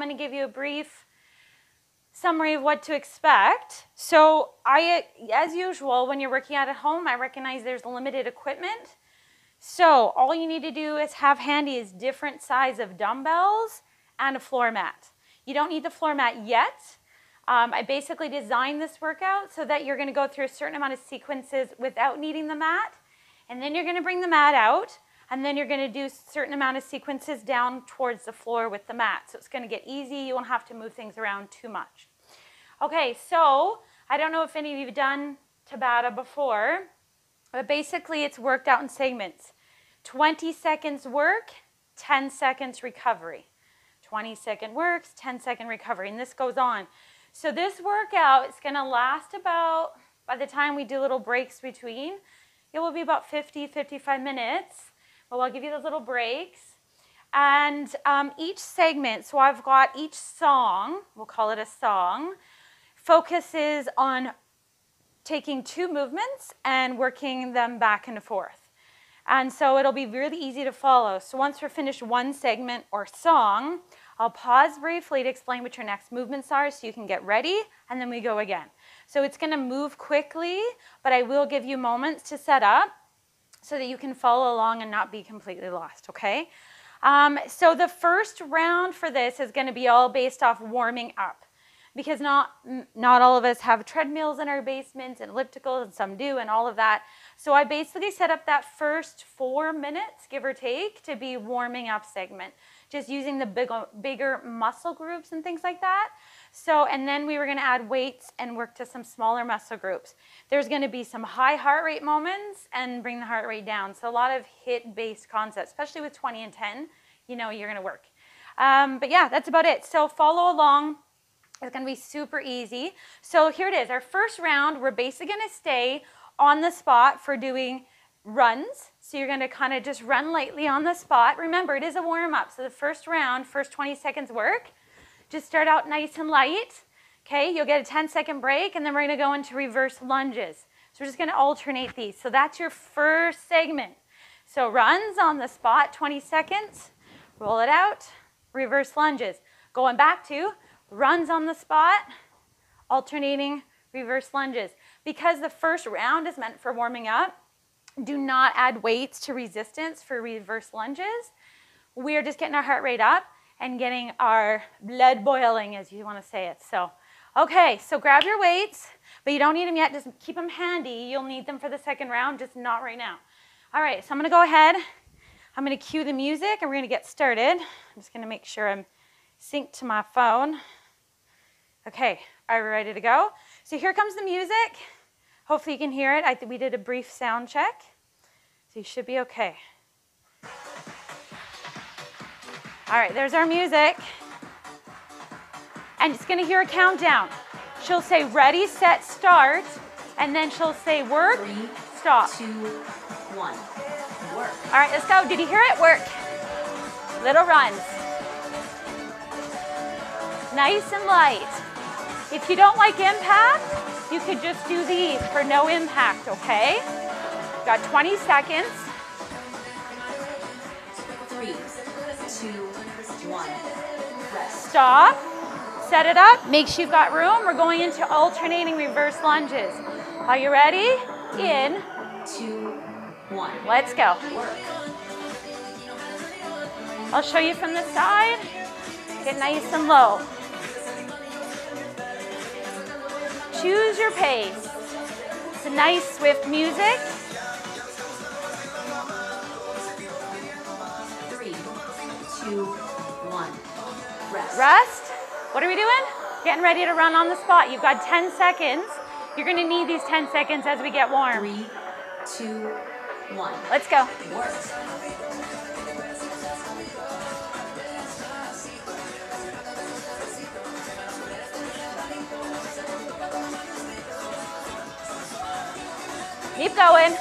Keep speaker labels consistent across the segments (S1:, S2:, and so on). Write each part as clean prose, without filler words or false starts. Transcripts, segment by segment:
S1: going to give you a brief summary of what to expect. So as usual, when you're working out at home, I recognize there's limited equipment. So all you need to do is have handy is different size of dumbbells and a floor mat. You don't need the floor mat yet. I basically designed this workout so that you're going to go through a certain amount of sequences without needing the mat. And then you're going to bring the mat out. And then you're going to do a certain amount of sequences down towards the floor with the mat. So it's going to get easy. You won't have to move things around too much. Okay, so I don't know if any of you have done Tabata before, but basically it's worked out in segments. 20 seconds work, 10 seconds recovery. 20-second works, 10-second recovery, and this goes on. So this workout is going to last about, by the time we do little breaks between, it will be about 50, 55 minutes. But I'll give you those little breaks. And each segment, so I've got each song, we'll call it a song, focuses on taking 2 movements and working them back and forth. And so it'll be really easy to follow. So once we're finished one segment or song, I'll pause briefly to explain what your next movements are so you can get ready, and then we go again. So it's going to move quickly, but I will give you moments to set up so that you can follow along and not be completely lost, okay? So the first round for this is going to be all based off warming up, because not all of us have treadmills in our basements and ellipticals, and some do, and all of that. So I basically set up that first 4 minutes, give or take, to be warming up segment, just using the bigger muscle groups and things like that. So, and then we were going to add weights and work to some smaller muscle groups. There's going to be some high heart rate moments and bring the heart rate down. So a lot of HIIT-based concepts, especially with 20 and 10, you know you're going to work. But yeah, that's about it. So follow along. It's going to be super easy. So here it is. Our first round, we're basically going to stay on the spot for doing runs. So you're going to kind of just run lightly on the spot. Remember, it is a warm-up. So the first round, first 20 seconds work. Just start out nice and light. Okay, you'll get a 10-second break, and then we're going to go into reverse lunges. So we're just going to alternate these. So that's your first segment. So runs on the spot, 20 seconds. Roll it out, reverse lunges. Going back to runs on the spot, alternating reverse lunges. Because the first round is meant for warming up, do not add weights to resistance for reverse lunges. We are just getting our heart rate up and getting our blood boiling, as you want to say it. So, okay, so grab your weights, but you don't need them yet. Just keep them handy. You'll need them for the second round, just not right now. All right, so I'm going to go ahead. I'm going to cue the music, and we're going to get started. I'm just going to make sure I'm synced to my phone. Okay, are we ready to go? So here comes the music. Hopefully you can hear it. We did a brief sound check, so you should be okay. All right, there's our music. And it's going to hear a countdown. She'll say ready, set, start, and then she'll say work,
S2: 3,
S1: stop.
S2: 2, 1, work.
S1: All right, let's go. Did you hear it? Work. Little runs. Nice and light. If you don't like impact, you could just do these for no impact, okay? Got 20 seconds.
S2: 3, 2, 1, rest.
S1: Stop. Set it up. Make sure you've got room. We're going into alternating reverse lunges. Are you ready? In.
S2: 2, 1.
S1: Let's go.
S2: Work.
S1: I'll show you from the side. Get nice and low. Choose your pace. It's a nice, swift music.
S2: 3, 2, 1, rest.
S1: Rest. What are we doing? Getting ready to run on the spot. You've got 10 seconds. You're going to need these 10 seconds as we get warm.
S2: 3, 2, 1.
S1: Let's go.
S2: Work.
S1: Keep going.
S2: 3,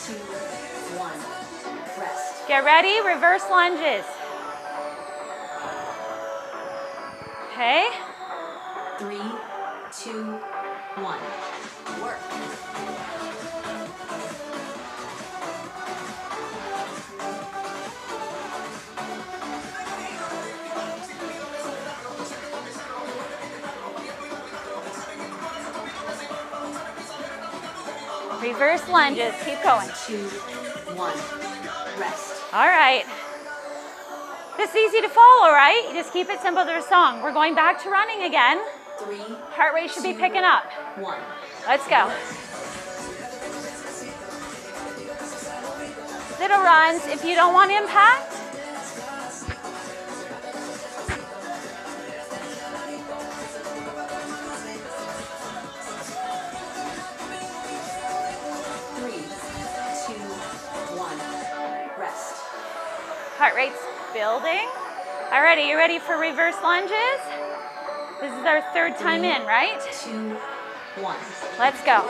S2: 2, 1, rest.
S1: Get ready. Reverse lunges. Okay.
S2: 3, 2, 1, work.
S1: Reverse lunges, keep going.
S2: 2, 1. Rest.
S1: All right. This is easy to follow, right? You just keep it simple to the song. We're going back to running again.
S2: 3,
S1: Heart rate should be picking up.
S2: 1.
S1: Let's go. Little runs if you don't want impact. Heart rate's building. Alrighty, you ready for reverse lunges? This is our third time in, right?
S2: 2, 1.
S1: Let's go.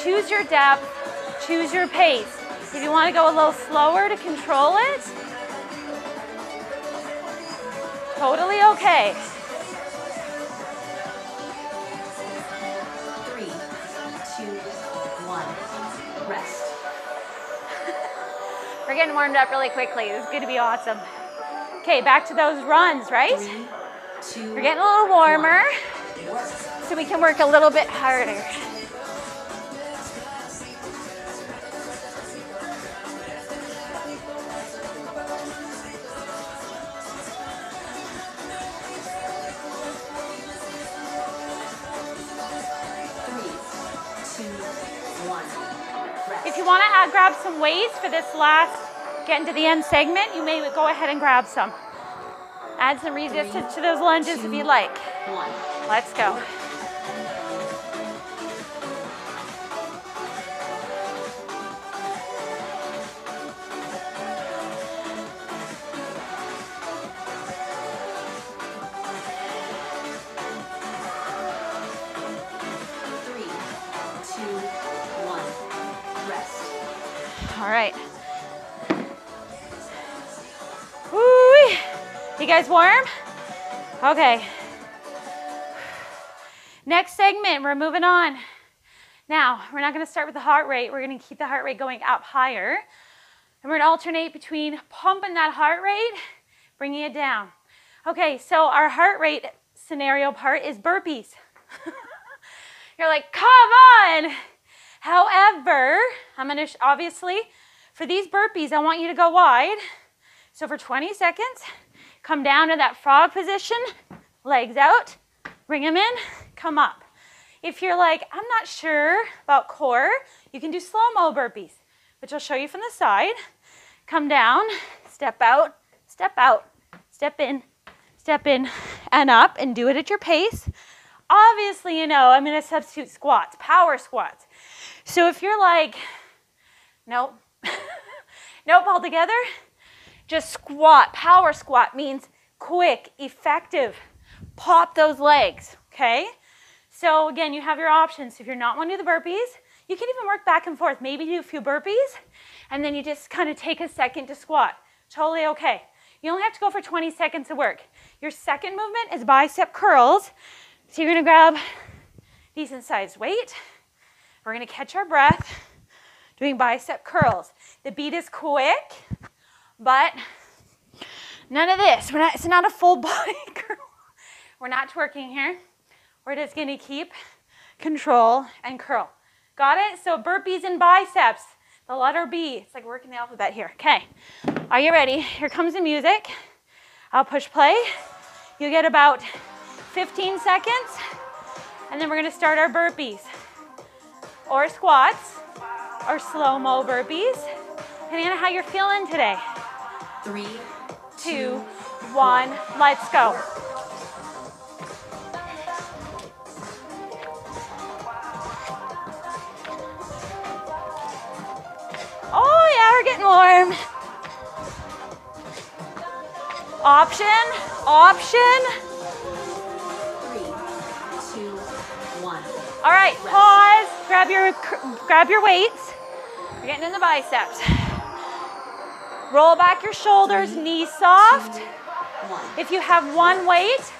S1: Choose your depth, choose your pace. If you want to go a little slower to control it, totally okay.
S2: 3, 2, 1. Rest.
S1: We're getting warmed up really quickly. This is going to be awesome. Okay, back to those runs, right?
S2: 3, 2,
S1: We're getting a little warmer,
S2: 1. Work.
S1: so we can work a little bit harder. If you want to grab some weights for this last, getting to the end segment, you may go ahead and grab some. Add some resistance to those lunges if you like.
S2: 1.
S1: Let's go. All right. Woo! You guys warm? Okay. Next segment, we're moving on. Now, we're not going to start with the heart rate. We're going to keep the heart rate going up higher. And we're going to alternate between pumping that heart rate, bringing it down. Okay, so our heart rate scenario part is burpees. You're like, come on! However, I'm going to, obviously, for these burpees, I want you to go wide. So for 20 seconds, come down to that frog position, legs out, bring them in, come up. If you're like, I'm not sure about core, you can do slow-mo burpees, which I'll show you from the side. Come down, step out, step in, and up, and do it at your pace. Obviously, you know, I'm going to substitute squats, power squats. So if you're like, nope, nope altogether, just squat. Power squat means quick, effective. Pop those legs, okay? So again, you have your options. If you're not wanting to do the burpees, you can even work back and forth. Maybe do a few burpees, and then you just kind of take a second to squat. Totally okay. You only have to go for 20 seconds of work. Your second movement is bicep curls. So you're gonna grab decent sized weight. We're gonna catch our breath, doing bicep curls. The beat is quick, but none of this. It's not a full body curl. We're not twerking here. We're just gonna keep control and curl. Got it? So burpees and biceps, the letter B. It's like working the alphabet here. Okay, are you ready? Here comes the music. I'll push play. You get about 15 seconds, and then we're gonna start our burpees, or squats, or slow-mo burpees, depending on how you're feeling today.
S2: 3,
S1: 2, 1, let's go. Oh yeah, we're getting warm. Option, option.
S2: 3, 2, 1.
S1: All right, pause, grab your weights. You're getting in the biceps. Roll back your shoulders, knees soft.
S2: 1.
S1: If you have one weight,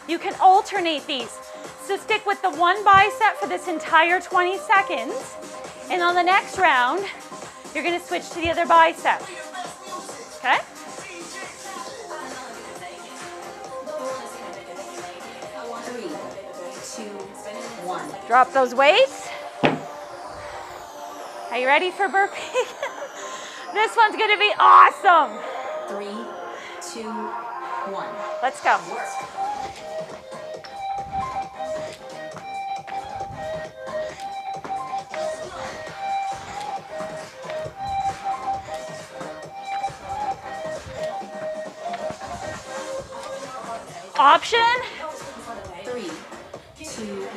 S1: you can alternate these. So stick with the one bicep for this entire 20 seconds. And on the next round, you're gonna switch to the other bicep. Okay?
S2: Three, two, one.
S1: Drop those weights. Are you ready for burpee? This one's gonna be awesome.
S2: 3, 2, 1.
S1: Let's go.
S2: Work.
S1: Option.
S2: 3, 2,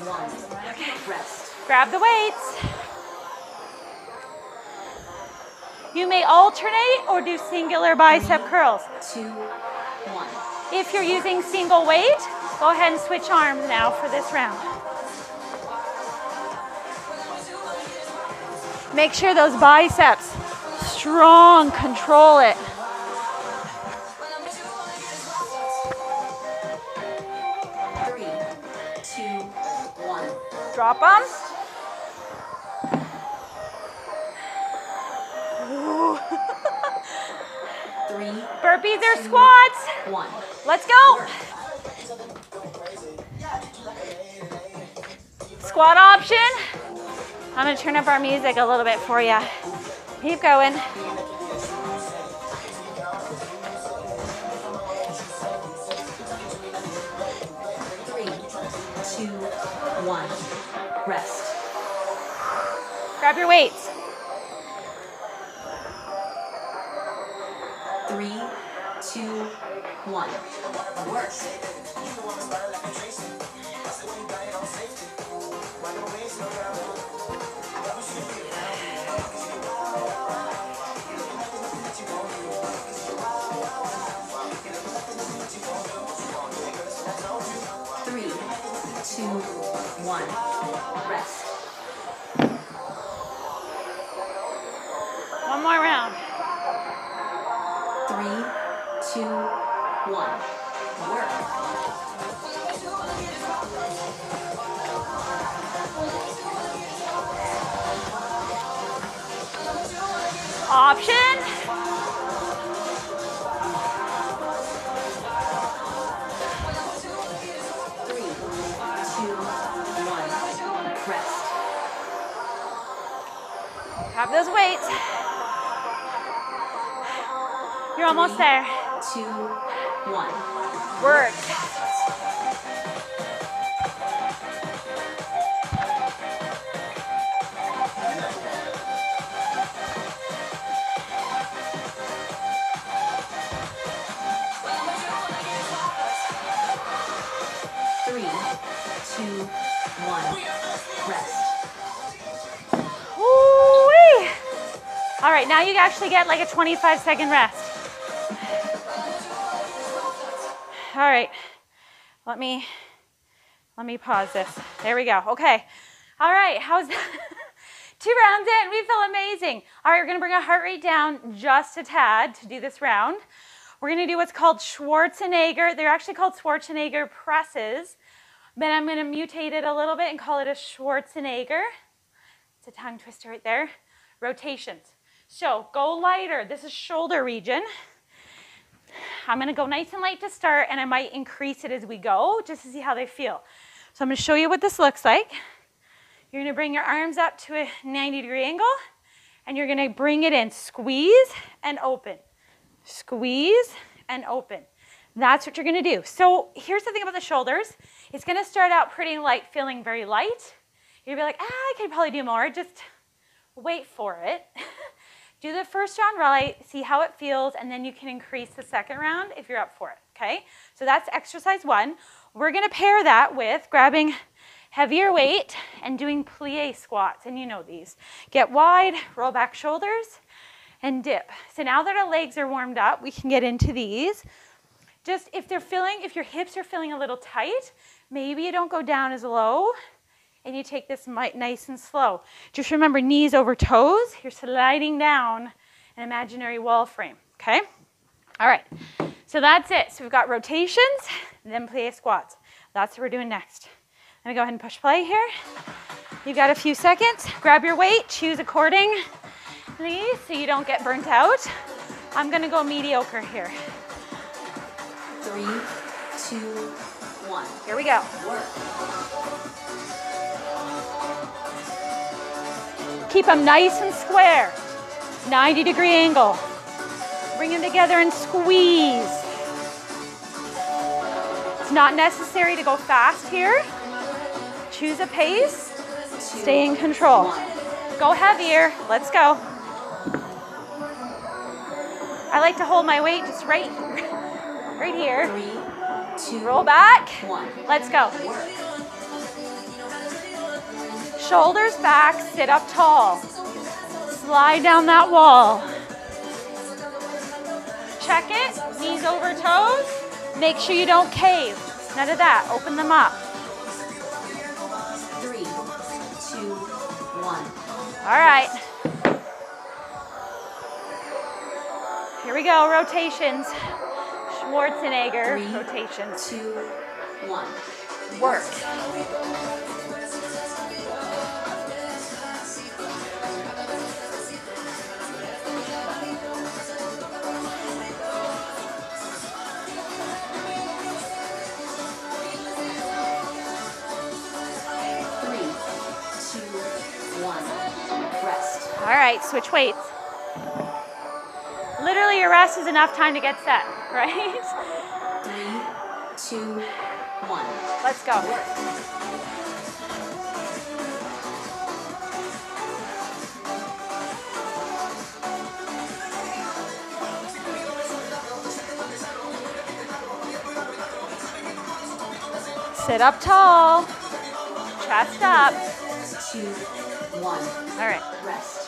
S2: 1.
S1: Okay.
S2: Rest.
S1: Grab the weights. You may alternate or do singular bicep curls.
S2: 2, 1.
S1: If you're using single weight, go ahead and switch arms now for this round. Make sure those biceps strong, control it.
S2: 3, 2, 1.
S1: Drop them.
S2: Three,
S1: Burpees or squats.
S2: 1.
S1: Let's go. Squat option. I'm gonna turn up our music a little bit for you. Keep going.
S2: 3, 2, 1. Rest.
S1: Grab your weights.
S2: 3, 2, 1. Work. 3, 2, 1. Rest.
S1: One more round.
S2: 3, 2, 1. Work.
S1: Option.
S2: 3, 2, 1. Rest.
S1: Grab those weights. You're almost there.
S2: 2, 1.
S1: Work.
S2: Three, 2, 1. Rest.
S1: Woo-wee. All right, now you actually get like a 25-second rest. All right, let me pause this. There we go. Okay. All right, how's that? 2 rounds in, we feel amazing. All right, we're gonna bring our heart rate down just a tad to do this round. We're gonna do what's called Schwarzenegger. They're actually called Schwarzenegger presses, but I'm gonna mutate it a little bit and call it a Schwarzenegger. It's a tongue twister right there. Rotations. So go lighter. This is shoulder region. I'm gonna go nice and light to start, and I might increase it as we go, just to see how they feel. So I'm gonna show you what this looks like. You're gonna bring your arms up to a 90-degree angle, and you're gonna bring it in. Squeeze and open. Squeeze and open. That's what you're gonna do. So here's the thing about the shoulders. It's gonna start out pretty light, feeling very light. You'll be like, I could probably do more. Just wait for it. Do the first round right, see how it feels, and then you can increase the second round if you're up for it, okay? So that's exercise 1. We're gonna pair that with grabbing heavier weight and doing plie squats, and you know these. Get wide, roll back shoulders, and dip. So now that our legs are warmed up, we can get into these. Just if your hips are feeling a little tight, maybe you don't go down as low, and you take this nice and slow. Just remember, knees over toes. You're sliding down an imaginary wall frame, okay? All right, so that's it. So we've got rotations, then plie squats. That's what we're doing next. I'm gonna go ahead and push play here. You've got a few seconds. Grab your weight, choose accordingly so you don't get burnt out. I'm gonna go mediocre here.
S2: 3, 2, 1.
S1: Here we go.
S2: Work.
S1: Keep them nice and square. 90-degree angle. Bring them together and squeeze. It's not necessary to go fast here. Choose a pace. Stay in control. Go heavier. Let's go. I like to hold my weight just right here.
S2: 3, 2,
S1: Roll back.
S2: 1.
S1: Let's go. Shoulders back, sit up tall. Slide down that wall. Check it, knees over toes. Make sure you don't cave. None of that, open them up.
S2: 3, 2, 1.
S1: All right. Here we go, rotations. Schwarzenegger
S2: 3,
S1: rotations.
S2: 2, 1.
S1: Work. All right, switch weights. Literally, your rest is enough time to get set, right?
S2: 3, 2, 1.
S1: Let's go. Sit up tall. Chest up.
S2: 2, 1.
S1: All right.
S2: Rest.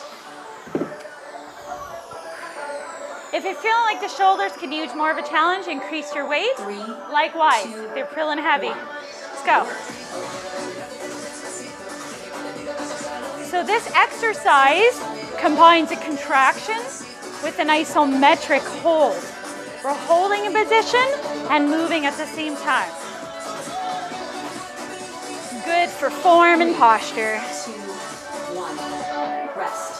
S1: If you're feeling like the shoulders could use more of a challenge, increase your weight.
S2: 3,
S1: Likewise,
S2: 2,
S1: they're feeling heavy.
S2: 1.
S1: Let's go. So this exercise combines a contraction with an isometric hold. We're holding a position and moving at the same time. Good for form and posture.
S2: 2, 1. Rest.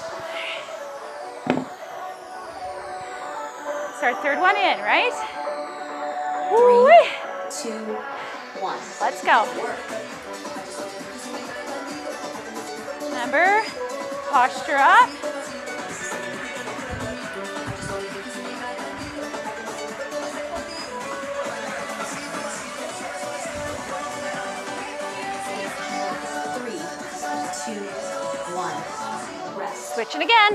S1: It's our third one in, right?
S2: 3, 2, 1.
S1: Let's go. Remember, posture up. Switching again.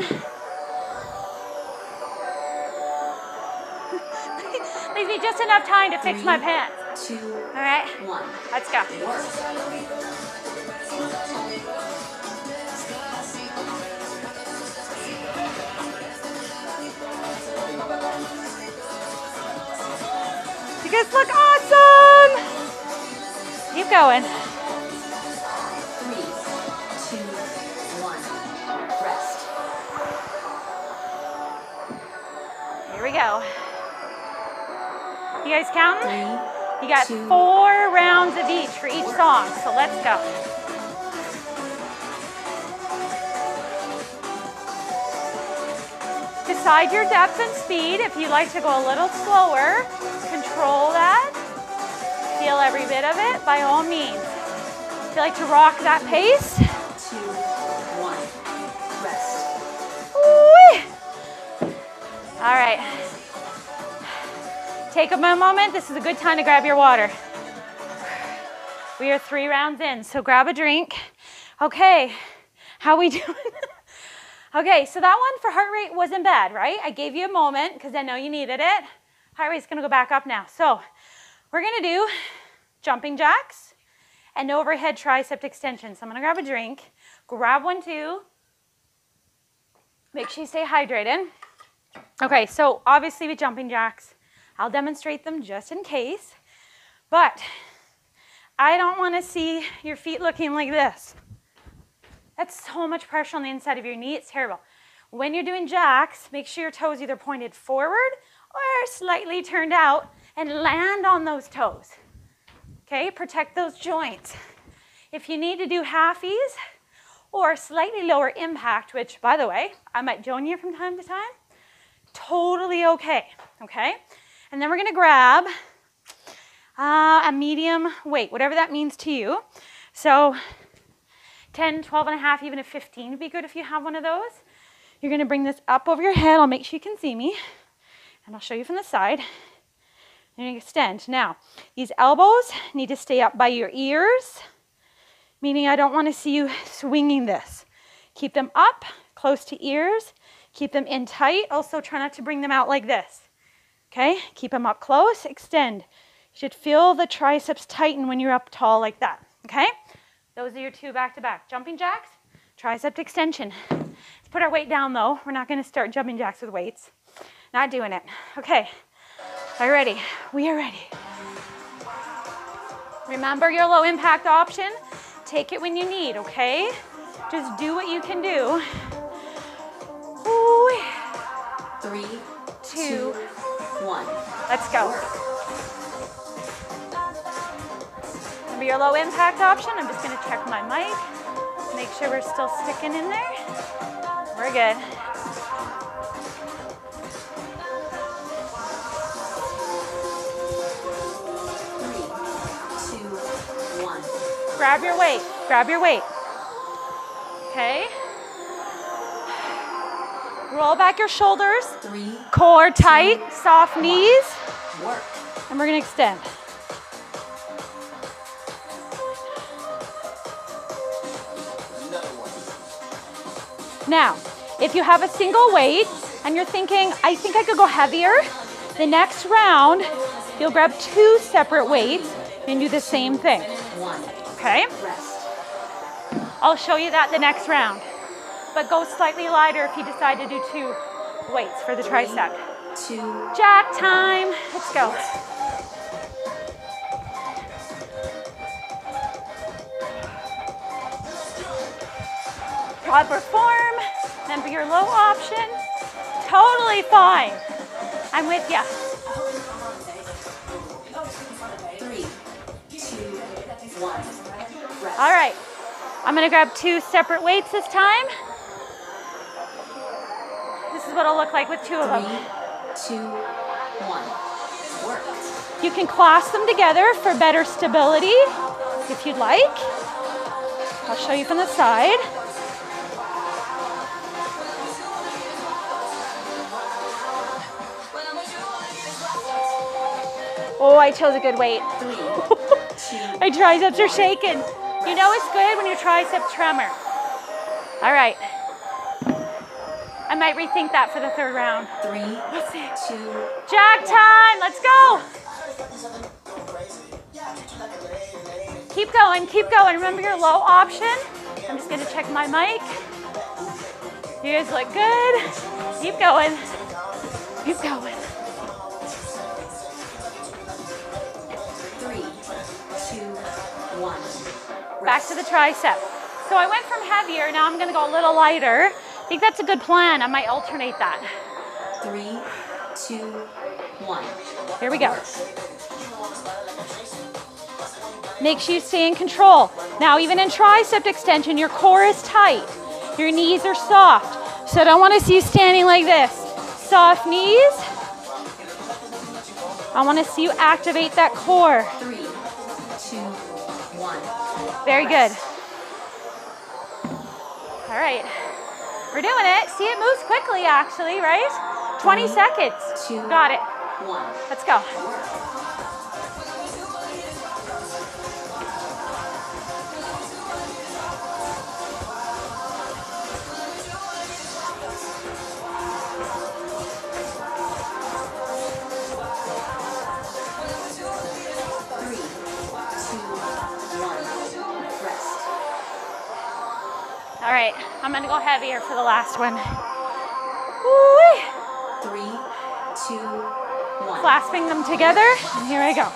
S1: Leaves me just enough time to fix my pants.
S2: 2,
S1: All right,
S2: 1.
S1: let's go. You guys look awesome. Keep going.
S2: 3, 2, 1. Rest.
S1: Here we go. You guys counting?
S2: 3,
S1: You got
S2: 2,
S1: 4 rounds of each for each song, so let's go. Decide your depth and speed. If you'd like to go a little slower, control that. Feel every bit of it, by all means. If you like to rock that pace.
S2: 2, 1. Rest.
S1: Woo! All right. Take a moment. This is a good time to grab your water. We are 3 rounds in, so grab a drink. Okay, how we doing? Okay, so that one for heart rate wasn't bad, right? I gave you a moment because I know you needed it. Heart rate's gonna go back up now. So we're gonna do jumping jacks and overhead tricep extensions. So I'm gonna grab a drink. Grab one too. Make sure you stay hydrated. Okay, so obviously with jumping jacks, I'll demonstrate them just in case, but I don't want to see your feet looking like this. That's so much pressure on the inside of your knee, it's terrible. When you're doing jacks, make sure your toes either pointed forward or slightly turned out and land on those toes. Okay, protect those joints. If you need to do halfies or slightly lower impact, which by the way, I might join you from time to time, totally okay, okay? And then we're gonna grab a medium weight, whatever that means to you. So 10, 12 and a half, even a 15 would be good if you have one of those. You're gonna bring this up over your head. I'll make sure you can see me. And I'll show you from the side. And extend. Now, these elbows need to stay up by your ears, meaning I don't want to see you swinging this. Keep them up, close to ears. Keep them in tight. Also, try not to bring them out like this. Okay? Keep them up close. Extend. You should feel the triceps tighten when you're up tall like that. Okay? Those are your 2 back-to-back. Jumping jacks, tricep extension. Let's put our weight down, though. We're not going to start jumping jacks with weights. Not doing it. Okay. Are you ready? We are ready. Remember your low impact option. Take it when you need, okay? Just do what you can do. Ooh.
S2: 3,
S1: 2,
S2: 1.
S1: Let's go. Remember your low impact option. I'm just gonna check my mic. Make sure we're still sticking in there. We're good. Grab your weight. Grab your weight. Okay. Roll back your shoulders.
S2: 3,
S1: core tight,
S2: 2,
S1: soft knees.
S2: Work.
S1: And we're going to extend. Now, if you have a single weight and you're thinking, I think I could go heavier, the next round, you'll grab 2 separate weights and do the same thing.
S2: 1.
S1: Okay?
S2: Rest.
S1: I'll show you that the next round. But go slightly lighter if you decide to do 2 weights for the tricep.
S2: 2.
S1: Jack time. Let's go. Proper form. Remember your low option. Totally fine. I'm with ya.
S2: 3, 2, 1. Rest.
S1: All right. I'm going to grab 2 separate weights this time. This is what it'll look like with 2 of them.
S2: 3, 2, 1. Work.
S1: You can clasp them together for better stability if you'd like. I'll show you from the side. Oh, I chose a good weight.
S2: 3, 2.
S1: My triceps are shaking. You know it's good when your triceps tremor. All right. I might rethink that for the 3rd round.
S2: 3,
S1: Let's see.
S2: 2.
S1: Jack time. Let's go. Keep going. Keep going. Remember your low option. I'm just going to check my mic. You guys look good. Keep going. Keep going.
S2: 3, 2, 1.
S1: Back to the tricep. So I went from heavier. Now I'm going to go a little lighter. I think that's a good plan. I might alternate that.
S2: 3, 2, 1.
S1: Here we go. Make sure you stay in control. Now, even in tricep extension, your core is tight. Your knees are soft. So I don't want to see you standing like this. Soft knees. I want to see you activate that core.
S2: 3, 2, 1.
S1: Very good. All right. We're doing it. See, it moves quickly, actually, right? 20 seconds.
S2: 2,
S1: Got it.
S2: 1.
S1: Let's go. All right, I'm gonna go heavier for the last one. Woo-wee.
S2: 3, 2, 1.
S1: Clasping them together, and here I go.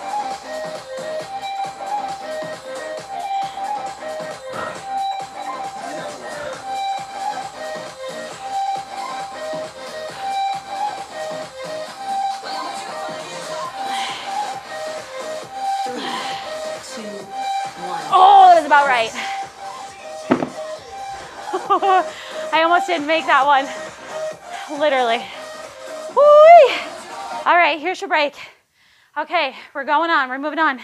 S1: Oh, that's about right. I almost didn't make that one. Literally. Woo-wee. All right, here's your break. Okay, we're going on. We're moving on.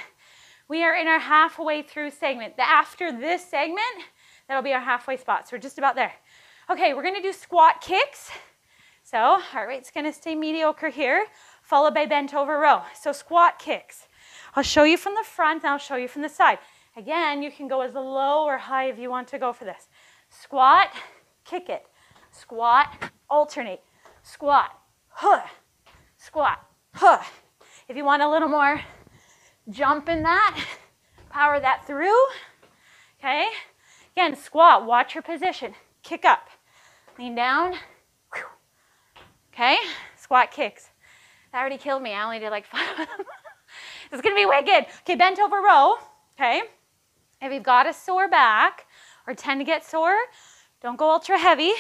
S1: We are in our halfway through segment. After this segment, That'll be our halfway spot. So we're just about there. Okay, we're gonna do squat kicks. So heart rate's gonna stay mediocre here, followed by bent over row. So squat kicks. I'll show you from the front and I'll show you from the side. Again, you can go as low or high if you want to go for this. Squat, kick it. Squat, alternate. Squat, huh. Squat, huh. If you want a little more jump in that, power that through, okay? Again, squat, watch your position. Kick up, lean down, okay? Squat kicks. That already killed me. I only did like 5 of them. It's gonna be wicked. Okay, bent over row, okay? If you've got a sore back or tend to get sore, don't go ultra heavy,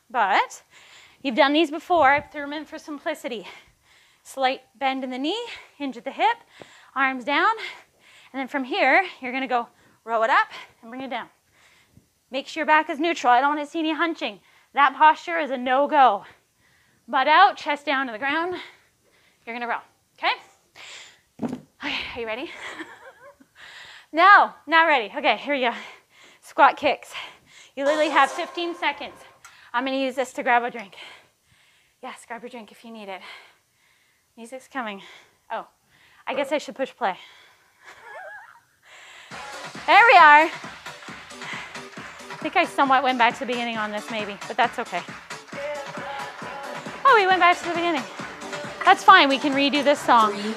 S1: but you've done these before. I threw them in for simplicity. Slight bend in the knee, hinge at the hip, arms down, and then from here, you're gonna go row it up and bring it down. Make sure your back is neutral. I don't want to see any hunching. That posture is a no-go. Butt out, chest down to the ground. You're gonna row, okay? Okay, are you ready? No, not ready. Okay, here we go. Squat kicks. You literally have 15 seconds. I'm gonna use this to grab a drink. Yes, grab your drink if you need it. Music's coming. Oh, I guess I should push play. There we are. I think I somewhat went back to the beginning on this maybe, but that's okay. Oh, we went back to the beginning. That's fine, we can redo this song.
S2: 3,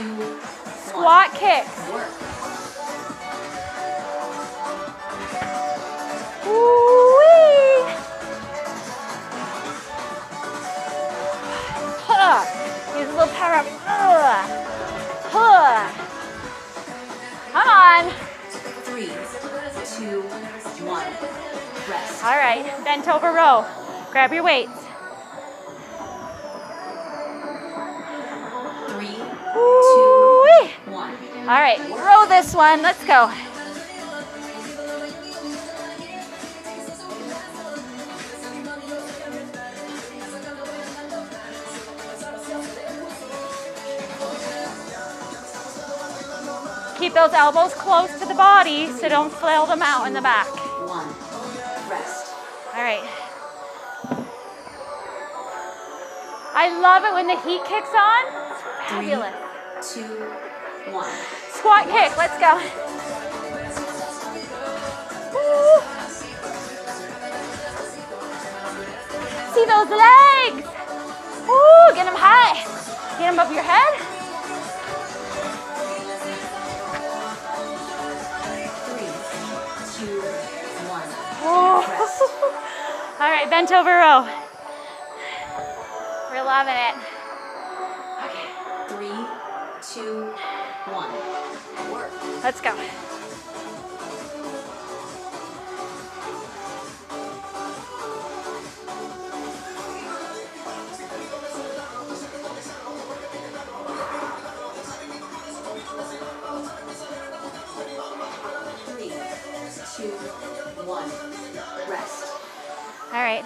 S2: 2, 1.
S1: Squat kicks.
S2: Work.
S1: Woo-wee. Huh. Use a little power up. Huh. Come on.
S2: 3, 2, 1. Rest.
S1: All right, bent over row. Grab your weights.
S2: 3, 2,
S1: Woo-wee.
S2: 1.
S1: All right, row this one. Let's go. Keep those elbows close to the body so don't flail them out in the back.
S2: 1. Rest.
S1: All right. I love it when the heat kicks on. It's
S2: 3,
S1: fabulous.
S2: 2, 1.
S1: Squat kick, let's go. Woo. See those legs. Woo, get them high. Get them above your head.
S2: 3, 2, 1. Rest.
S1: All right, bent over row. We're loving it. Okay,
S2: 3, 2, 1. Work.
S1: let's go.
S2: Rest.
S1: All right.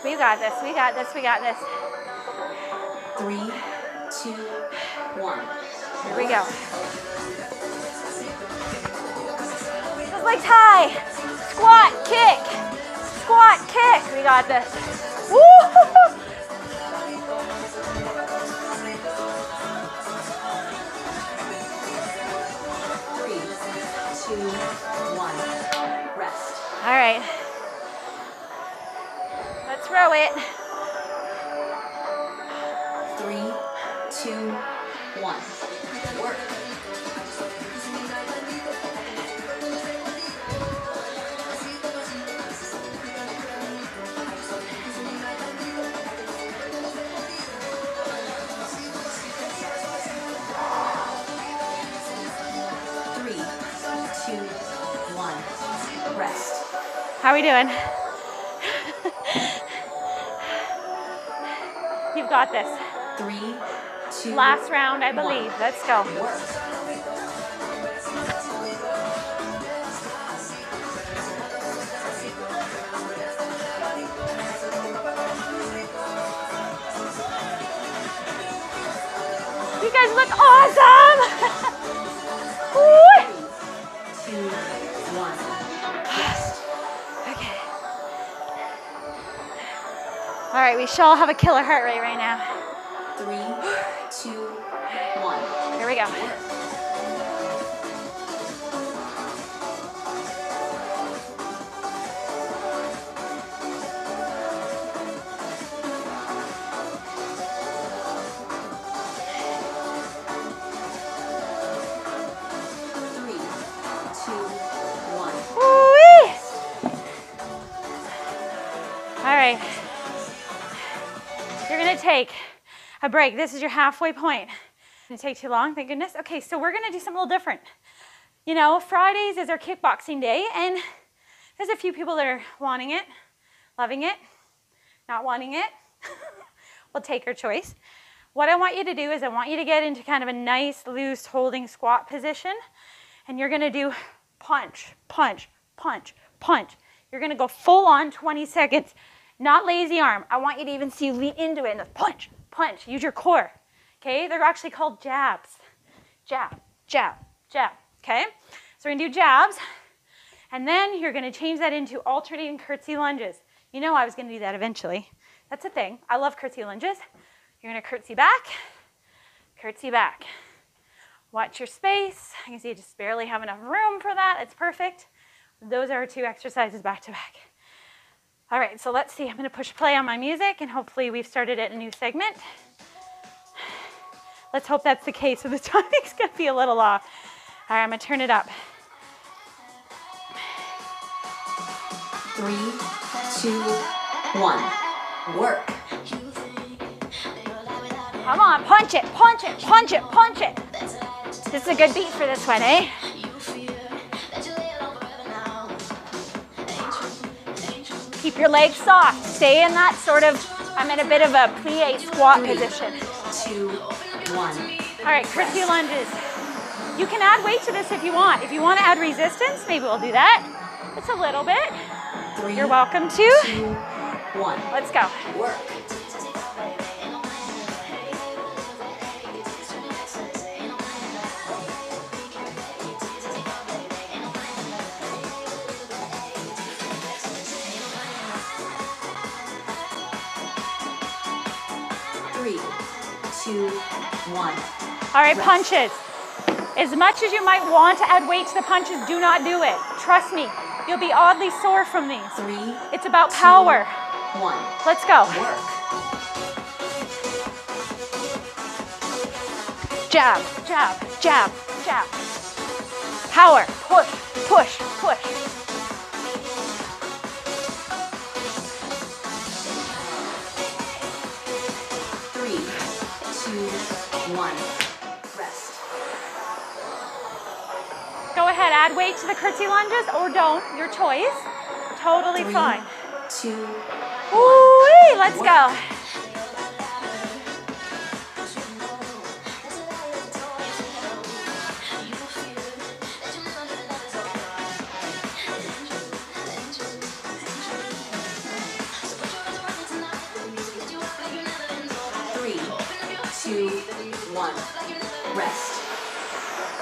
S1: We got this, we got this, we got this.
S2: 3, 2, 1.
S1: Here we go. Just like high. Squat, kick. Squat, kick. We got this. Woo!
S2: 3, 2, 1. Rest.
S1: All right. Let's row it.
S2: 3, 2, 1. Work. Rest.
S1: How are we doing? You've got this.
S2: 3, 2.
S1: Last round, I
S2: 1.
S1: believe. Let's go.
S2: Work.
S1: You guys look awesome.
S2: 2, 1.
S1: All right, we should all have a killer heart rate right now.
S2: 3, 2, 1.
S1: Here we go.
S2: Work. 3, 2, 1.
S1: Woo-wee. All right. You're gonna take a break. This is your halfway point. Didn't take too long, thank goodness. Okay, so we're gonna do something a little different. You know, Fridays is our kickboxing day, and there's a few people that are wanting it, loving it, not wanting it. We'll take your choice. What I want you to do is I want you to get into kind of a nice, loose, holding squat position, and you're gonna do punch, punch, punch, punch. You're gonna go full on 20 seconds, not lazy arm. I want you to even see you lean into it and just punch, punch. Use your core, okay? They're actually called jabs. Jab, jab, jab, okay? So we're gonna do jabs, and then you're gonna change that into alternating curtsy lunges. You know I was gonna do that eventually. That's a thing. I love curtsy lunges. You're gonna curtsy back, curtsy back. Watch your space. I can see you just barely have enough room for that. It's perfect. Those are our 2 exercises back to back. All right, so let's see. I'm gonna push play on my music, and hopefully we've started at a new segment. Let's hope that's the case, so the timing's gonna be a little off. All right, I'm gonna turn it up.
S2: 3, 2, 1. Work.
S1: Come on, punch it, punch it, punch it, punch it. This is a good beat for this one, eh? Keep your legs soft. Stay in that sort of, I'm in a bit of a plie squat
S2: 3,
S1: position.
S2: 2, 1.
S1: All right, curtsy lunges. You can add weight to this if you want. If you want to add resistance, maybe we'll do that. It's a little bit.
S2: 3,
S1: You're welcome to.
S2: 2, 1.
S1: Let's go.
S2: Work. 3, 2, 1.
S1: All right, punches. As much as you might want to add weight to the punches, do not do it. Trust me, you'll be oddly sore from these.
S2: 3,
S1: It's about power.
S2: 1.
S1: Let's go.
S2: Work.
S1: Jab, jab, jab, jab. Power, push, push, push.
S2: Three, two, one. Rest.
S1: Go ahead, add weight to the curtsy lunges or don't, your choice. Totally
S2: 3,
S1: fine.
S2: 2,
S1: Woo-wee, let's go.
S2: Three, two, one. Rest.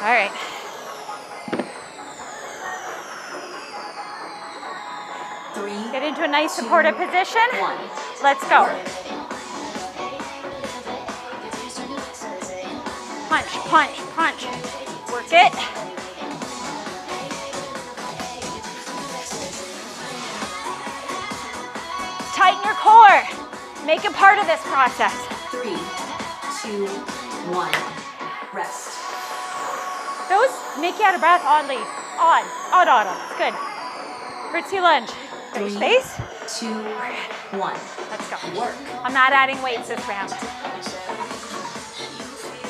S1: All right.
S2: Three,
S1: Get into a nice supportive position.
S2: 1.
S1: Let's go.
S2: Work.
S1: Punch, punch, punch. Work it. Tighten your core. Make it part of this process.
S2: 3, 2, 1. Rest.
S1: Those make you out of breath oddly. Odd. It's good. Curtsy lunge. Got your
S2: 3,
S1: space?
S2: 2, 1.
S1: Let's go.
S2: Work.
S1: I'm not adding weights this round.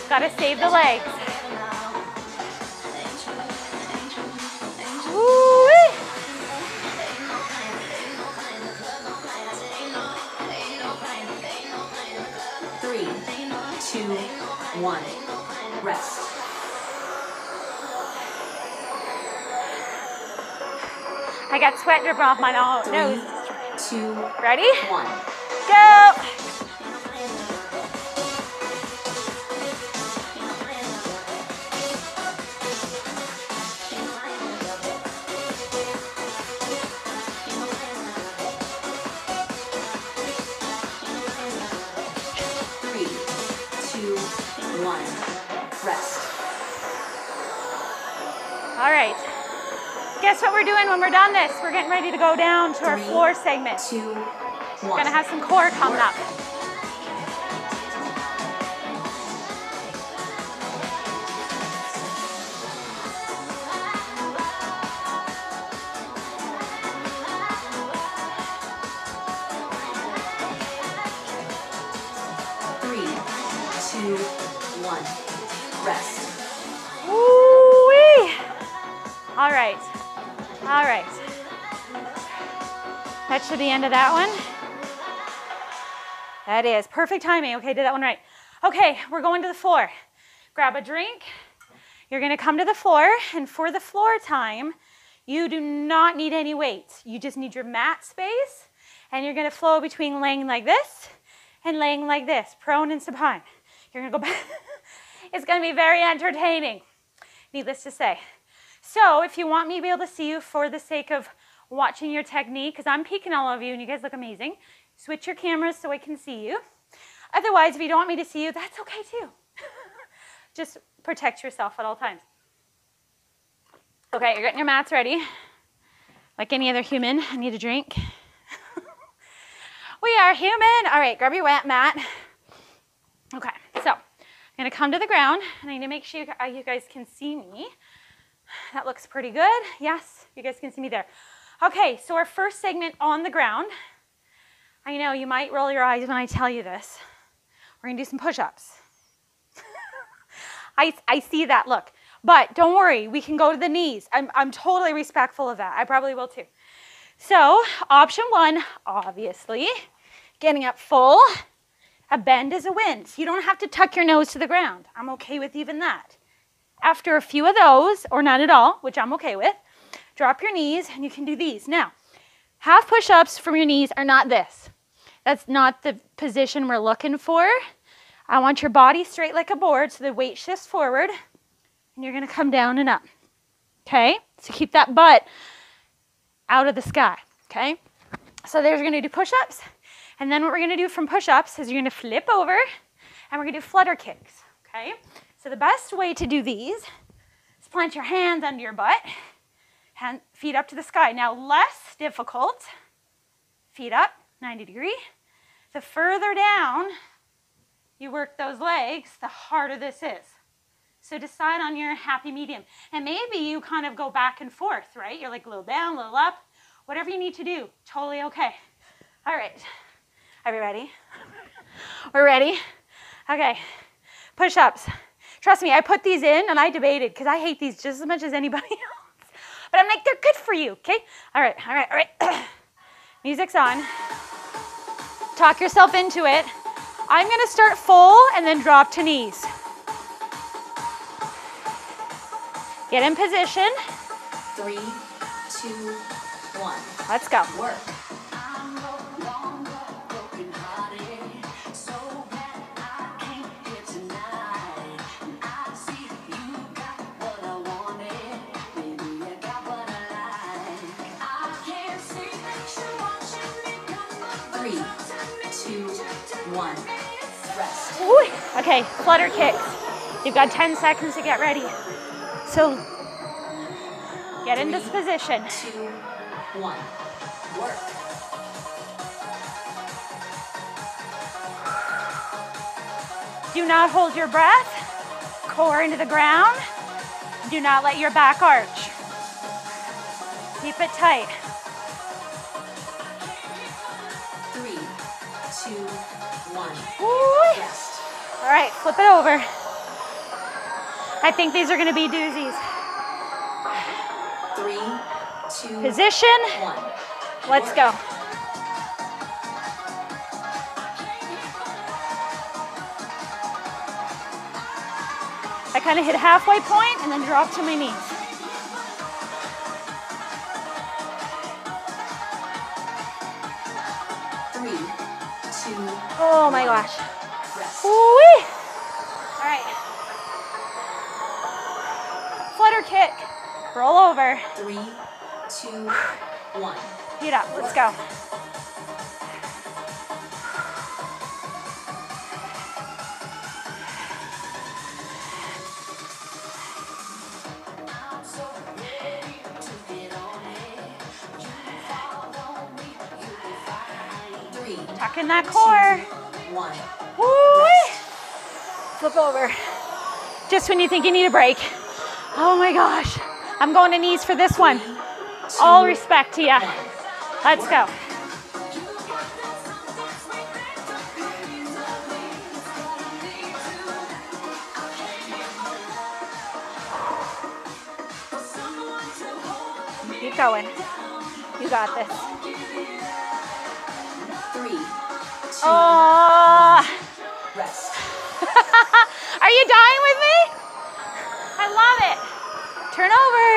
S1: Gotta save the legs. Woo-wee.
S2: Three, two, one. Rest.
S1: I got sweat dripping off my nose.
S2: 3, 2,
S1: Ready?
S2: 1.
S1: Go! All right. Guess what we're doing when we're done this? We're getting ready to go down to our floor segment.
S2: 2, 1.
S1: We're gonna have some core coming up.
S2: 3, 2, 1. Rest.
S1: Woo-wee. All right. All right. That should be the end of that one. That is perfect timing. Okay, did that one right. Okay, we're going to the floor. Grab a drink. You're gonna come to the floor, and for the floor time, you do not need any weights. You just need your mat space, and you're gonna flow between laying like this and laying like this, prone and supine. You're gonna go back. It's gonna be very entertaining, needless to say. So if you want me to be able to see you for the sake of watching your technique, because I'm peeking all of you and you guys look amazing, switch your cameras so I can see you. Otherwise, if you don't want me to see you, that's okay too. Just protect yourself at all times. Okay, you're getting your mats ready. Like any other human, I need a drink. We are human. All right, grab your wet mat. Okay, so I'm gonna come to the ground, and I need to make sure you guys can see me. That looks pretty good. Yes, you guys can see me there. Okay, so our first segment on the ground. I know you might roll your eyes when I tell you this. We're gonna do some push-ups. I see that look, but don't worry, we can go to the knees. I'm totally respectful of that. I probably will too. So option one, obviously, getting up full. A bend is a win. So you don't have to tuck your nose to the ground. I'm okay with even that. After a few of those, or none at all, which I'm okay with, drop your knees and you can do these. Now, half push-ups from your knees are not this. That's not the position we're looking for. I want your body straight like a board so the weight shifts forward and you're gonna come down and up. Okay, so keep that butt out of the sky, okay? So there's, we're gonna do push-ups, and then what we're gonna do from push-ups is you're gonna flip over and we're gonna do flutter kicks, okay? So the best way to do these is plant your hands under your butt, feet up to the sky. Now less difficult, feet up, 90 degree. The further down you work those legs, the harder this is. So decide on your happy medium. And maybe you kind of go back and forth, right? You're like a little down, a little up. Whatever you need to do, totally okay. All right, are we ready? We're ready? Okay, push-ups. Trust me, I put these in and I debated because I hate these just as much as anybody else. But I'm like, they're good for you, okay? All right, all right, all right. Music's on. Talk yourself into it. I'm gonna start full and then drop to knees. Get in position.
S2: 3, 2, 1.
S1: Let's go.
S2: Work. Rest.
S1: Ooh. Okay, flutter kicks. You've got 10 seconds to get ready. So get in this position.
S2: 2, 1. Work.
S1: Do not hold your breath. Core into the ground. Do not let your back arch. Keep it tight.
S2: 3, 2, 1.
S1: Woo.
S2: Rest.
S1: All right, flip it over. I think these are going to be doozies.
S2: 3, 2,
S1: Position.
S2: 1.
S1: Let's go. I kind of hit a halfway point and then drop to my knees. Oh my gosh. Woo-wee. All right. Flutter kick. Roll over.
S2: 3, 2, 1.
S1: Feet up. Let's go. Tuck in that core.
S2: 1.
S1: Woo! Flip over. Just when you think you need a break. Oh my gosh. I'm going to knees for this one.
S2: 3, 2,
S1: All respect to you.
S2: 1.
S1: Let's go. Keep going. You got this.
S2: 3, 2,
S1: Oh.
S2: rest.
S1: Are you dying with me? I love it. Turn over.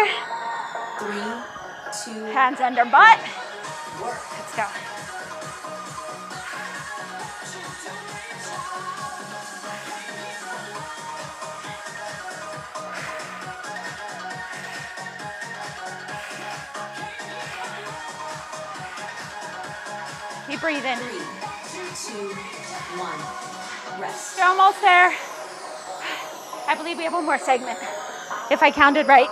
S2: 3, 2,
S1: Hands under butt.
S2: work.
S1: Let's go. Keep breathing.
S2: 3, 2, 1. Rest.
S1: You're almost there. I believe we have one more segment, if I counted right.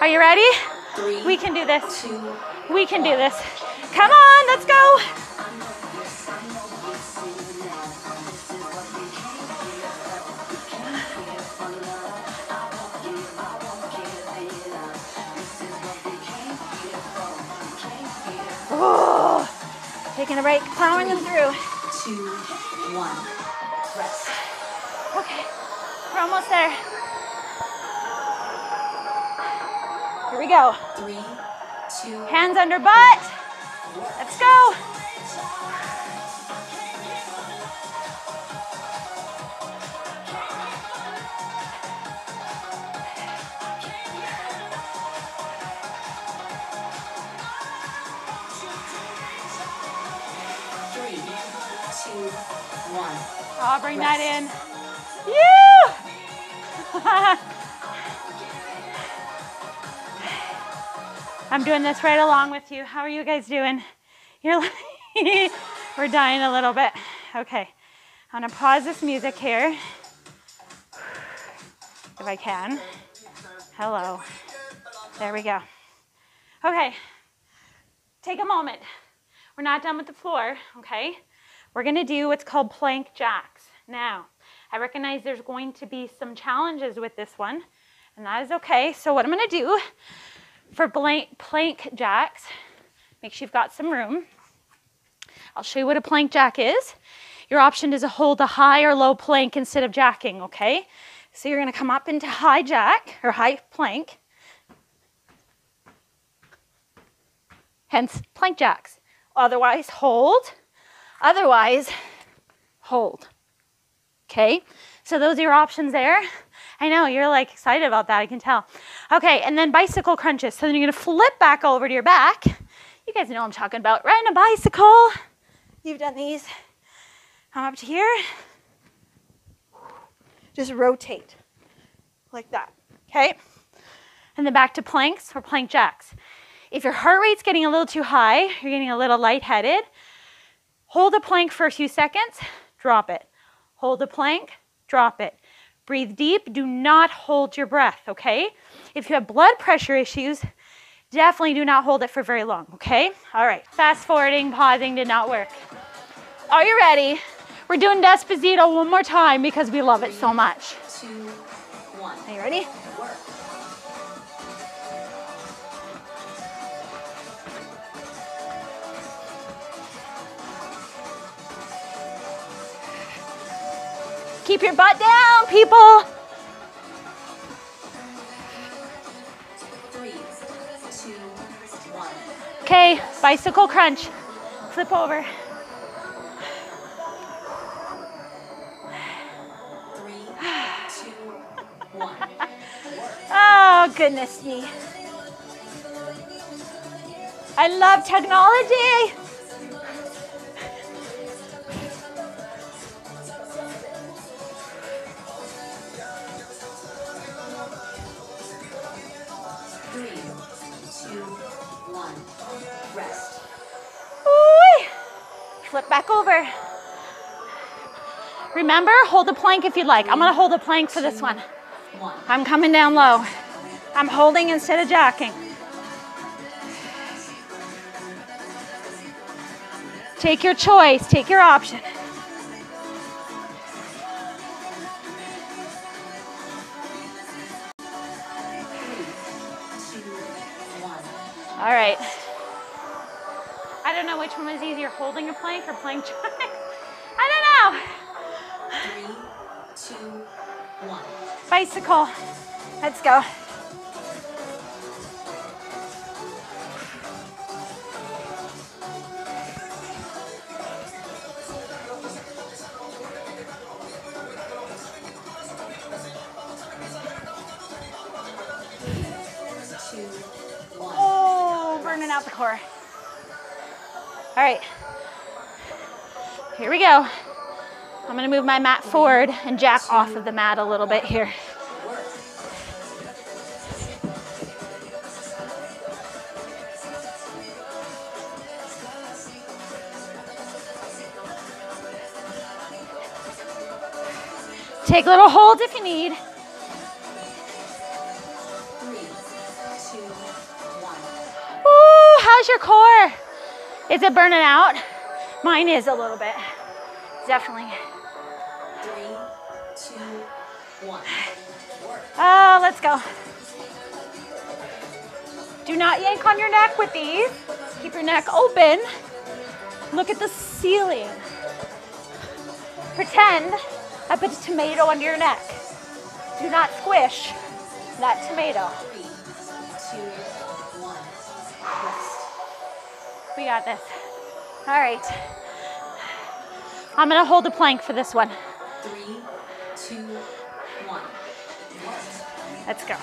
S1: Are you ready?
S2: 3,
S1: We can do this.
S2: 2,
S1: We can do this. Come on, let's go. Oh, taking a break, powering them through.
S2: 2, 1. Rest.
S1: Okay, we're almost there. Here we go.
S2: 3, 2,
S1: Hands under butt. Let's go. I'll bring that in. You! I'm doing this right along with you. How are you guys doing? You're like, we're dying a little bit. Okay, I'm gonna pause this music here. If I can. Hello. There we go. Okay, take a moment. We're not done with the floor, okay? We're gonna do what's called plank jacks. Now, I recognize there's going to be some challenges with this one, and that is okay. So what I'm gonna do for plank jacks, make sure you've got some room. I'll show you what a plank jack is. Your option is to hold a high or low plank instead of jacking, okay? So you're gonna come up into high jack, or high plank, hence plank jacks. Otherwise, hold. Otherwise, hold. Okay, so those are your options there. I know, you're like excited about that, I can tell. Okay, and then bicycle crunches. So then you're gonna flip back over to your back. You guys know what I'm talking about. Riding a bicycle. You've done these. Come up to here. Just rotate like that, okay? And then back to planks or plank jacks. If your heart rate's getting a little too high, you're getting a little lightheaded, hold a plank for a few seconds, drop it. Hold a plank, drop it. Breathe deep, do not hold your breath, okay? If you have blood pressure issues, definitely do not hold it for very long, okay? All right, fast forwarding, pausing did not work. Are you ready? We're doing Despacito one more time because we love it so much.
S2: 2, 1.
S1: Are you ready?
S2: Work.
S1: Keep your butt down, people.
S2: 3, 2, 1.
S1: Okay, bicycle crunch. Flip over.
S2: 3, 2, 1.
S1: Oh, goodness me. I love technology.
S2: Rest.
S1: Ooh. Flip back over. Remember, hold the plank if you'd like. I'm gonna hold the plank for this one.
S2: 1.
S1: I'm coming down low. I'm holding instead of jacking. Take your choice, take your option.
S2: 3, 2, 1.
S1: All right. I don't know which one was easier, holding a plank or playing tricks. I don't know.
S2: 3, 2, 1.
S1: Bicycle. Let's go. Oh, burning out the core. All right. Here we go. I'm gonna move my mat forward and jack off of the mat a little bit here. Take little holds if you need.
S2: 3, 2, 1.
S1: Ooh, how's your core? Is it burning out? Mine is a little bit. Definitely.
S2: 3, 2, 1.
S1: Oh, let's go. Do not yank on your neck with these. Keep your neck open. Look at the ceiling. Pretend I put a tomato under your neck. Do not squish that tomato.
S2: 3, 2, 1.
S1: We got this. All right. I'm gonna hold the plank for this one.
S2: 3, 2, 1.
S1: Let's go.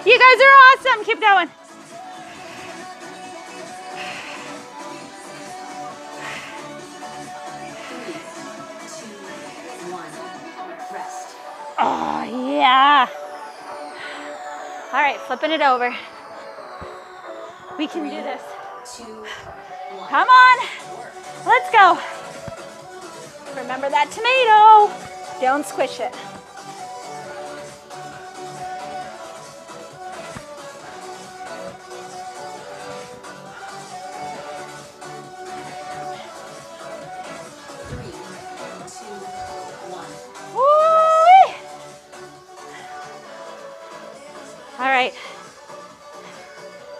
S1: You guys are awesome. Keep going.
S2: 3, 2, 1. Rest.
S1: Oh, yeah. All right, flipping it over. We can do this.
S2: 2, 1.
S1: Come on. Let's go. Remember that tomato. Don't squish it. Woo! All right.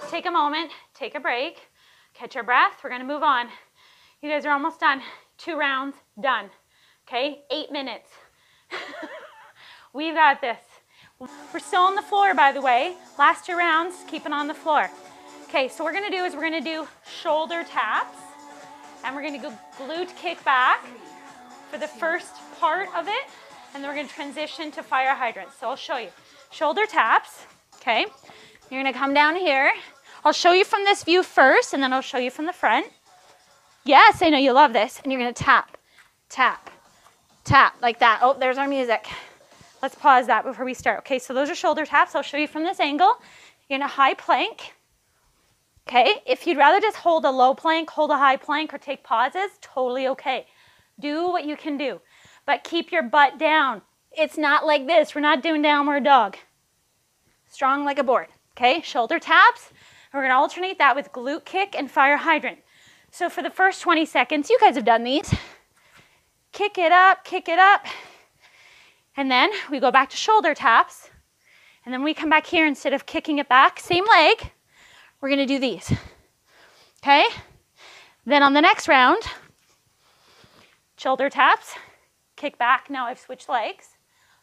S1: Take a moment, take a break, catch your breath. We're gonna move on. You guys are almost done. 2 rounds, done. Okay, 8 minutes. We've got this. We're still on the floor, by the way. Last 2 rounds, keeping on the floor. Okay, so what we're gonna do is we're gonna do shoulder taps, and we're gonna go glute kick back for the first part of it, and then we're gonna transition to fire hydrants. So I'll show you. Shoulder taps, okay? You're gonna come down here. I'll show you from this view first, and then I'll show you from the front. Yes, I know you love this. And you're gonna tap, tap, tap, like that. Oh, there's our music. Let's pause that before we start. Okay, so those are shoulder taps. I'll show you from this angle. You're in a high plank. Okay, if you'd rather just hold a low plank, hold a high plank, or take pauses, totally okay. Do what you can do, but keep your butt down. It's not like this. We're not doing downward dog. Strong like a board. Okay, shoulder taps. We're gonna alternate that with glute kick and fire hydrant. So for the first 20 seconds, you guys have done these. Kick it up, and then we go back to shoulder taps, and then we come back here instead of kicking it back, same leg, we're gonna do these, okay? Then on the next round, shoulder taps, kick back, now I've switched legs,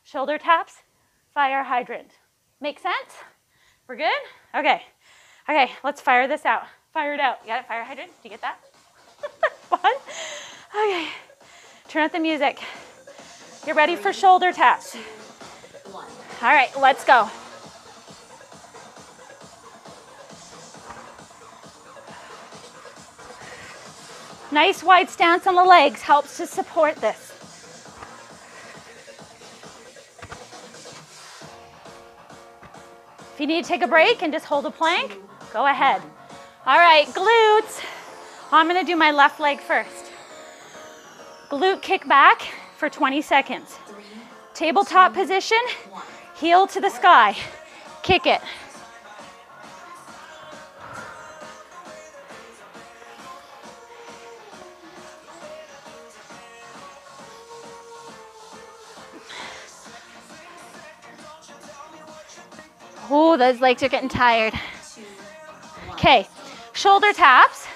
S1: shoulder taps, fire hydrant. Make sense? We're good? Okay, let's fire this out. Fire it out. You got it? Fire hydrant? Do you get that? Fun? Okay. Turn up the music. You're ready for shoulder taps.
S2: 2, 1.
S1: All right, let's go. Nice wide stance on the legs helps to support this. If you need to take a break and just hold a plank, go ahead. All right, glutes. I'm gonna do my left leg first. Glute kick back for 20 seconds.
S2: 3,
S1: Tabletop position, heel to the sky. Kick it. Oh, those legs are getting tired. Okay, shoulder taps.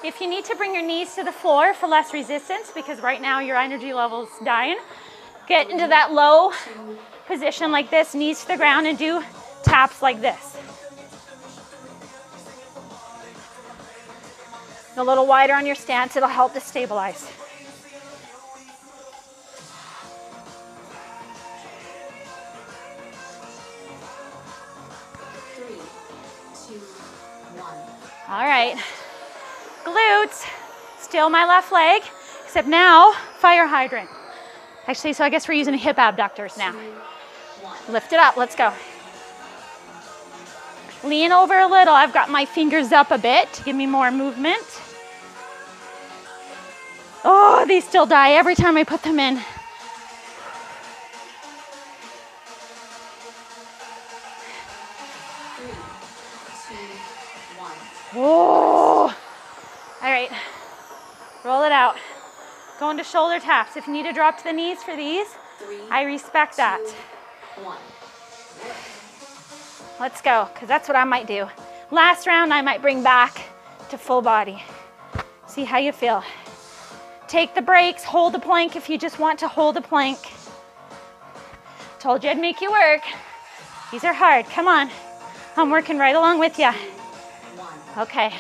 S1: If you need to bring your knees to the floor for less resistance, because right now your energy level's dying, get into that low position like this, knees to the ground, and do taps like this. A little wider on your stance, it'll help to stabilize. All right, glutes, still my left leg, except now fire hydrant. Actually, so I guess we're using hip abductors now. Lift it up, let's go. Lean over a little, I've got my fingers up a bit to give me more movement. Oh, these still die every time I put them in. Oh, all right, roll it out. Go into shoulder taps. If you need to drop to the knees for these, I respect that. Let's go, because that's what I might do. Last round, I might bring back to full body. See how you feel. Take the breaks, hold the plank if you just want to hold the plank. Told you I'd make you work. These are hard, come on. I'm working right along with you. Okay.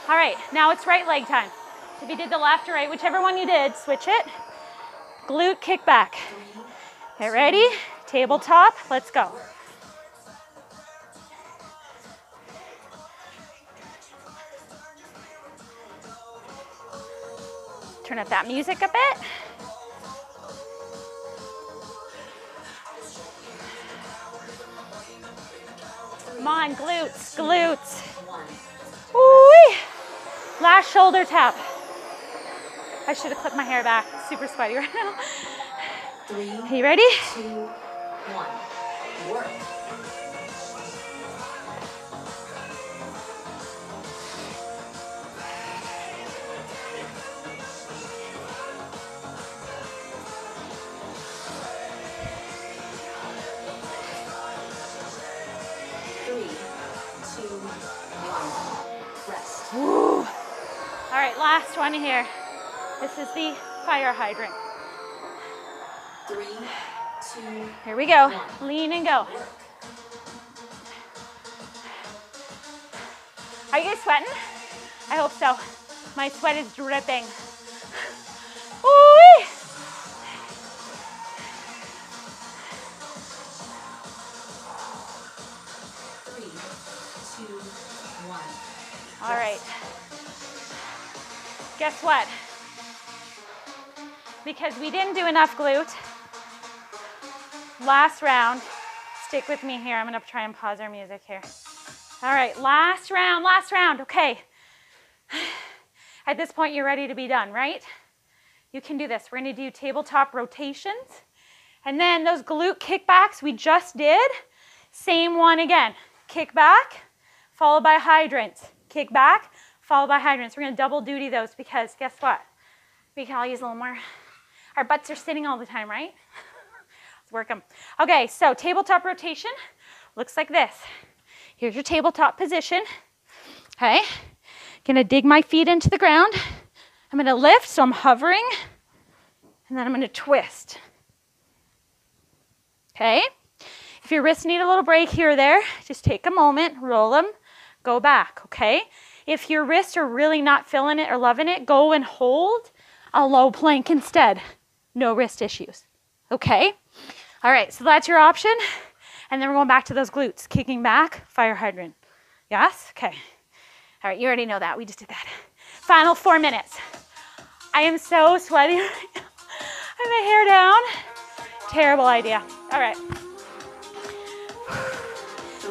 S1: All right, now it's right leg time. If you did the left or right, whichever one you did, switch it. Glute kick back. Get ready, tabletop, let's go. Turn up that music a bit. Come on, glutes, glutes. Woo-wee. Last shoulder tap. I should have clipped my hair back. It's super sweaty right now.
S2: 3,
S1: Are you ready?
S2: 2, 1. Work. 3, 2, 1. Rest.
S1: Woo. All right, last one here. This is the fire hydrant.
S2: 3, 2,
S1: Here we go.
S2: 1.
S1: Lean and go. Are you guys sweating? I hope so. My sweat is dripping. Woo-wee.
S2: 3, 2, 1.
S1: All right. Guess what? Because we didn't do enough glute, last round, stick with me here. I'm gonna try and pause our music here. All right, last round, okay. At this point, you're ready to be done, right? You can do this. We're gonna do tabletop rotations. And then those glute kickbacks we just did, same one again. Kick back, followed by hydrants. Kick back, followed by hydrants. We're gonna double duty those because guess what? We can all use a little more. Our butts are sitting all the time, right? Let's work them. Okay, so tabletop rotation looks like this. Here's your tabletop position. Okay, gonna dig my feet into the ground. I'm gonna lift, so I'm hovering, and then I'm gonna twist. Okay, if your wrists need a little break here or there, just take a moment, roll them, go back, okay? If your wrists are really not feeling it or loving it, go and hold a low plank instead. No wrist issues, okay? All right, so that's your option. And then we're going back to those glutes. Kicking back, fire hydrant. Yes? Okay. All right, you already know that. We just did that. Final 4 minutes. I am so sweaty right now. I have my hair down. Terrible idea. All right.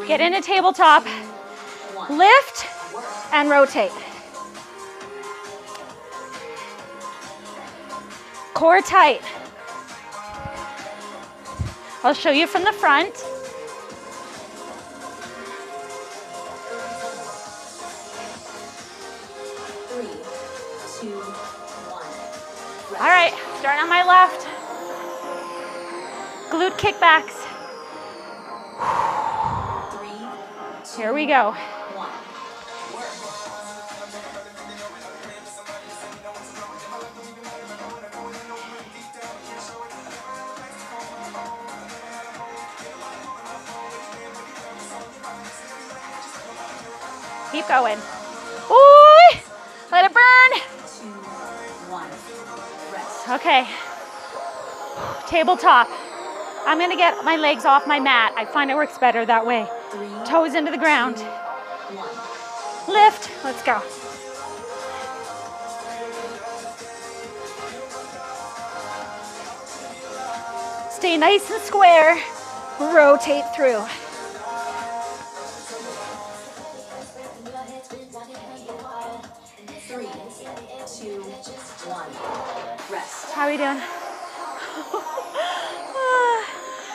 S1: Get into tabletop. Lift and rotate. Core tight. I'll show you from the front. All right, starting on my left. Glute kickbacks.
S2: 3, 2,
S1: Here we go.
S2: 1.
S1: Keep going. Ooh, let it burn.
S2: 2, 1. Rest.
S1: Okay. Tabletop. I'm gonna get my legs off my mat. I find it works better that way.
S2: 3,
S1: Toes into the ground.
S2: 1.
S1: Lift. Let's go. Stay nice and square. Rotate through.
S2: 3, 2, 1. Rest.
S1: How are we doing?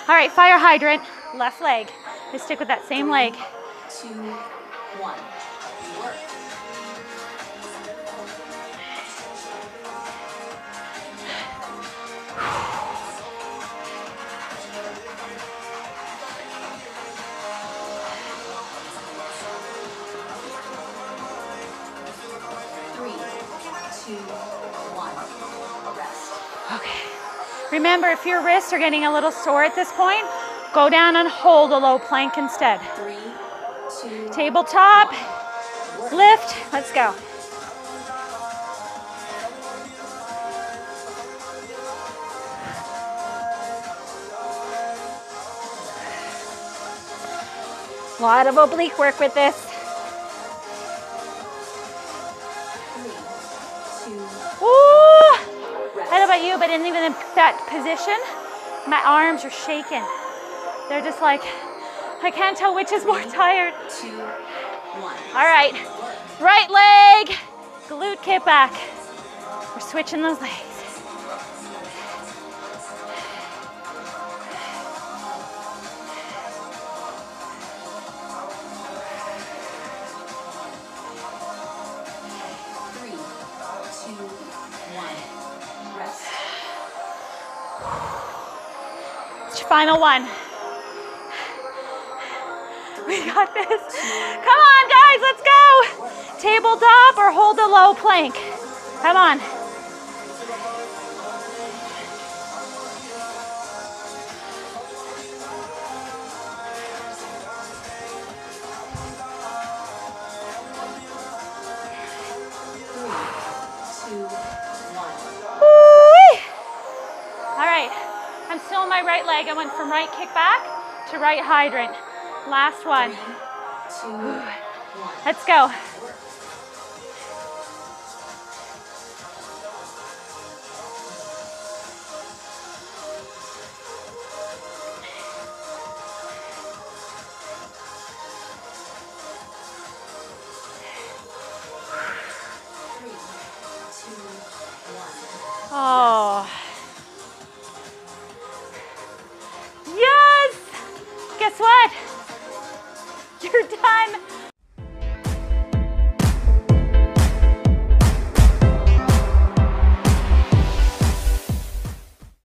S1: All right, fire hydrant. Left leg. Just stick with that same leg.
S2: 2, 1. Work. 3, 2, 1. Rest.
S1: Okay. Remember, if your wrists are getting a little sore at this point, go down and hold a low plank instead.
S2: 3, 2,
S1: Tabletop. Lift. Let's go. A lot of oblique work with this.
S2: 3, 2,
S1: Ooh!
S2: rest.
S1: I don't know about you, but in even in that position, my arms are shaking. They're just like, I can't tell which is more tired.
S2: 2, 1.
S1: All right, right leg, glute kickback. We're switching those legs.
S2: Three, two, one. Rest.
S1: It's your final one. We got this. Come on, guys, let's go. Tabletop or hold a low plank. Come on.
S2: Three, two, one.
S1: Woo-wee. All right, I'm still on my right leg. I went from right kickback to right hydrant. Last one.
S2: 3, 2, 1.
S1: Let's go.
S2: Three, two, one.
S1: Oh. Yes! Guess what? You're done.